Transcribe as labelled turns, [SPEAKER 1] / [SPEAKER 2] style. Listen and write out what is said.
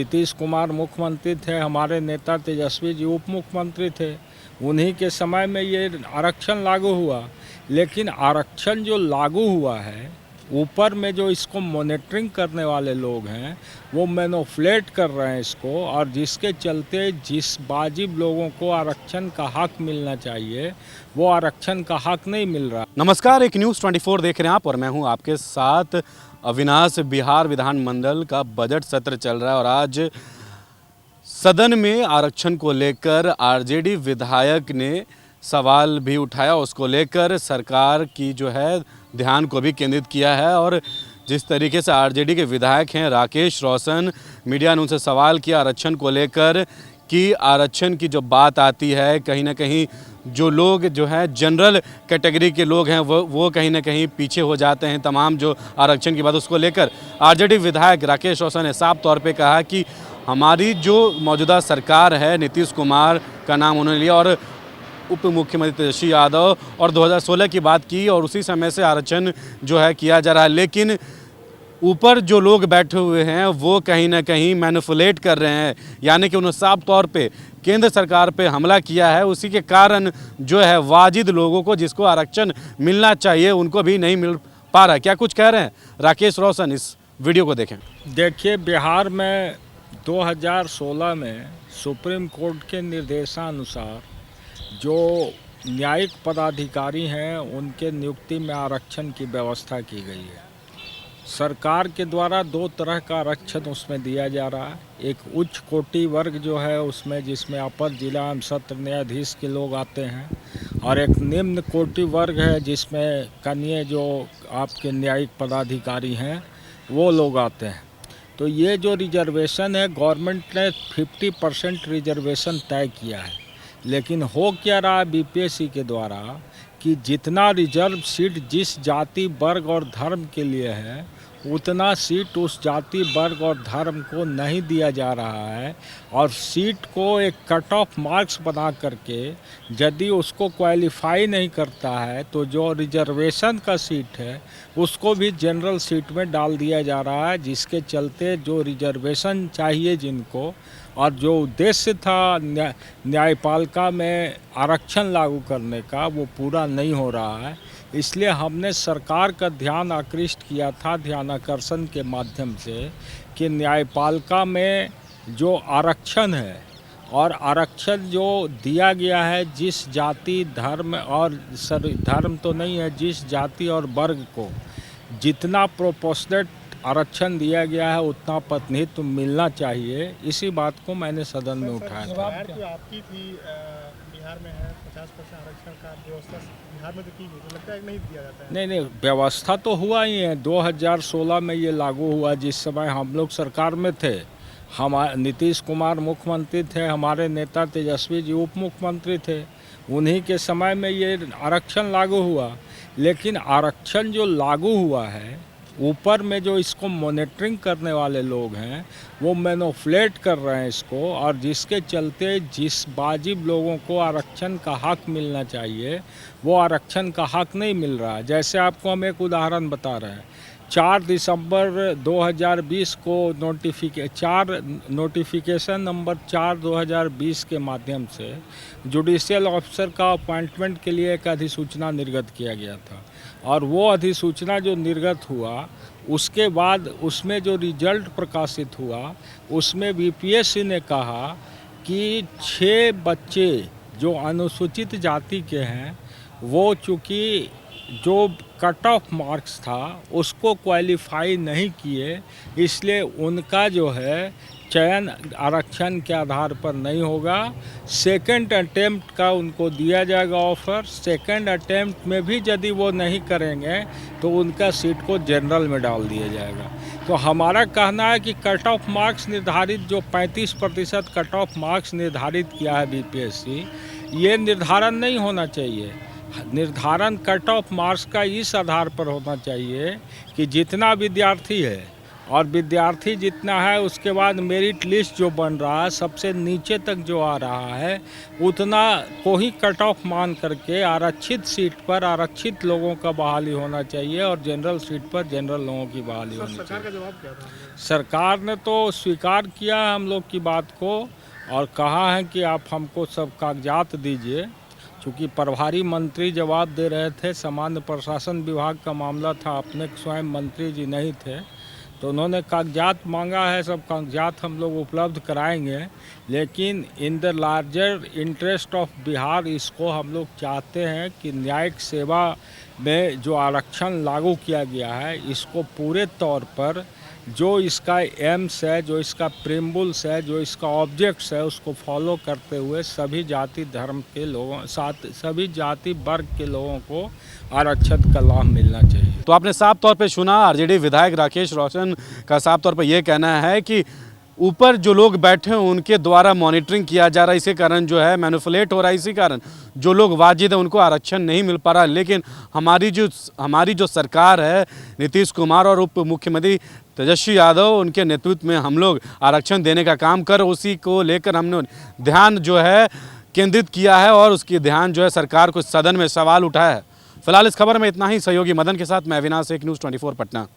[SPEAKER 1] नीतीश कुमार मुख्यमंत्री थे, हमारे नेता तेजस्वी जी उप मुख्यमंत्री थे, उन्हीं के समय में ये आरक्षण लागू हुआ। लेकिन आरक्षण जो लागू हुआ है, ऊपर में जो इसको मॉनिटरिंग करने वाले लोग हैं वो मैनिपुलेट कर रहे हैं इसको, और जिसके चलते जिस वाजिब लोगों को आरक्षण का हक मिलना चाहिए वो आरक्षण का हक नहीं मिल रहा।
[SPEAKER 2] नमस्कार, एक न्यूज़ 24 देख रहे हैं आप और मैं हूं आपके साथ अविनाश। बिहार विधानमंडल का बजट सत्र चल रहा है और आज सदन में आरक्षण को लेकर आरजेडी विधायक ने सवाल भी उठाया। उसको लेकर सरकार की जो है ध्यान को भी केंद्रित किया है और जिस तरीके से आरजेडी के विधायक हैं राकेश रोशन, मीडिया ने उनसे सवाल किया आरक्षण को लेकर कि आरक्षण की जो बात आती है कहीं ना कहीं जो लोग जो है जनरल कैटेगरी के लोग हैं वो कहीं ना कहीं पीछे हो जाते हैं। तमाम जो आरक्षण की बात उसको लेकर आरजेडी विधायक राकेश रोशन ने साफ तौर पे कहा कि हमारी जो मौजूदा सरकार है, नीतीश कुमार का नाम उन्होंने लिया और उप मुख्यमंत्री तेजस्वी यादव, और 2016 की बात की और उसी समय से आरक्षण जो है किया जा रहा है। लेकिन ऊपर जो लोग बैठे हुए हैं वो कहीं ना कहीं मैनिपुलेट कर रहे हैं, यानी कि उन्होंने साफ तौर पे केंद्र सरकार पे हमला किया है। उसी के कारण जो है वाजिद लोगों को जिसको आरक्षण मिलना चाहिए उनको भी नहीं मिल पा रहा है। क्या कुछ कह रहे हैं राकेश रोशन, इस वीडियो को देखें।
[SPEAKER 1] देखिए, बिहार में 2016 में सुप्रीम कोर्ट के निर्देशानुसार जो न्यायिक पदाधिकारी हैं उनके नियुक्ति में आरक्षण की व्यवस्था की गई है। सरकार के द्वारा दो तरह का आरक्षण उसमें दिया जा रहा है। एक उच्च कोटि वर्ग जो है उसमें, जिसमें अपर जिला एवं सत्र न्यायाधीश के लोग आते हैं, और एक निम्न कोटि वर्ग है जिसमें कनीय जो आपके न्यायिक पदाधिकारी हैं वो लोग आते हैं। तो ये जो रिजर्वेशन है, गवर्नमेंट ने 50% रिजर्वेशन तय किया है। लेकिन हो क्या रहा है बीपीएससी के द्वारा कि जितना रिजर्व सीट जिस जाति वर्ग और धर्म के लिए है उतना सीट उस जाति वर्ग और धर्म को नहीं दिया जा रहा है, और सीट को एक कट ऑफ मार्क्स बना करके यदि उसको क्वालिफाई नहीं करता है तो जो रिजर्वेशन का सीट है उसको भी जनरल सीट में डाल दिया जा रहा है, जिसके चलते जो रिजर्वेशन चाहिए जिनको और जो उद्देश्य था न्यायपालिका में आरक्षण लागू करने का वो पूरा नहीं हो रहा है। इसलिए हमने सरकार का ध्यान आकृष्ट किया था ध्यानाकर्षण के माध्यम से कि न्यायपालिका में जो आरक्षण है और आरक्षण जो दिया गया है जिस जाति धर्म और धर्म तो नहीं है, जिस जाति और वर्ग को जितना प्रोपोर्शनेट आरक्षण दिया गया है उतना प्रतिनिधित्व मिलना चाहिए, इसी बात को मैंने सदन में उठाया था।
[SPEAKER 3] आपकी थी बिहार में है 50% आरक्षण का व्यवस्था बिहार में तो की गई, तो लगता है कि नहीं दिया जाता है।
[SPEAKER 1] नहीं, व्यवस्था तो हुआ ही है। 2016 में ये लागू हुआ, जिस समय हम लोग सरकार में थे। नीतीश कुमार मुख्यमंत्री थे, हमारे नेता तेजस्वी जी उप मुख्यमंत्री थे, उन्हीं के समय में ये आरक्षण लागू हुआ। लेकिन आरक्षण जो लागू हुआ है, ऊपर में जो इसको मॉनिटरिंग करने वाले लोग हैं वो मैनिपुलेट कर रहे हैं इसको, और जिसके चलते जिस वाजिब लोगों को आरक्षण का हक मिलना चाहिए वो आरक्षण का हक नहीं मिल रहा है। जैसे आपको हम एक उदाहरण बता रहे हैं, 4 दिसंबर 2020 को नोटिफिकेशन नंबर 4 2020 के माध्यम से जुडिशियल ऑफिसर का अपॉइंटमेंट के लिए एक अधिसूचना निर्गत किया गया था, और वो अधिसूचना जो निर्गत हुआ उसके बाद उसमें जो रिजल्ट प्रकाशित हुआ उसमें बीपीएससी ने कहा कि 6 बच्चे जो अनुसूचित जाति के हैं वो चूँकि जो कट ऑफ मार्क्स था उसको क्वालिफाई नहीं किए, इसलिए उनका जो है चयन आरक्षण के आधार पर नहीं होगा। सेकंड अटेम्प्ट का उनको दिया जाएगा ऑफर। सेकंड अटेम्प्ट में भी यदि वो नहीं करेंगे तो उनका सीट को जनरल में डाल दिया जाएगा। तो हमारा कहना है कि कट ऑफ मार्क्स निर्धारित जो 35% कट ऑफ मार्क्स निर्धारित किया है बीपीएससी, ये निर्धारण नहीं होना चाहिए। निर्धारण कट ऑफ मार्क्स का इस आधार पर होना चाहिए कि जितना विद्यार्थी है और विद्यार्थी जितना है उसके बाद मेरिट लिस्ट जो बन रहा है सबसे नीचे तक जो आ रहा है उतना को ही कट ऑफ मान करके आरक्षित सीट पर आरक्षित लोगों का बहाली होना चाहिए और जनरल सीट पर जनरल लोगों की बहाली होनी
[SPEAKER 3] सरकार
[SPEAKER 1] चाहिए।
[SPEAKER 3] का जवाब क्या था?
[SPEAKER 1] सरकार ने तो स्वीकार किया है हम लोग की बात को और कहा है कि आप हमको सब कागजात दीजिए। चूँकि प्रभारी मंत्री जवाब दे रहे थे, सामान्य प्रशासन विभाग का मामला था, अपने स्वयं मंत्री जी नहीं थे, तो उन्होंने कागजात मांगा है। सब कागजात हम लोग उपलब्ध कराएंगे, लेकिन in the larger interest of Bihar इसको हम लोग चाहते हैं कि न्यायिक सेवा में जो आरक्षण लागू किया गया है इसको पूरे तौर पर जो इसका एम्स है, जो इसका प्रिम्बुल्स है, जो इसका ऑब्जेक्ट्स है उसको फॉलो करते हुए सभी जाति धर्म के लोगों साथ सभी जाति वर्ग के लोगों को आरक्षण का लाभ मिलना चाहिए।
[SPEAKER 2] तो आपने साफ तौर पे सुना, आरजेडी विधायक राकेश रोशन का साफ तौर पे ये कहना है कि ऊपर जो लोग बैठे हैं उनके द्वारा मॉनिटरिंग किया जा रहा है, इसी कारण जो है मैनिपुलेट हो रहा है, इसी कारण जो लोग वाजिद है उनको आरक्षण नहीं मिल पा रहा। लेकिन हमारी जो सरकार है, नीतीश कुमार और उप मुख्यमंत्री तेजस्वी यादव, उनके नेतृत्व में हम लोग आरक्षण देने का काम कर, उसी को लेकर हमने ध्यान जो है केंद्रित किया है और उसकी ध्यान जो है सरकार को सदन में सवाल उठाया है। फिलहाल इस खबर में इतना ही। सहयोगी मदन के साथ मैं अविनाश, एक न्यूज़ 24 पटना।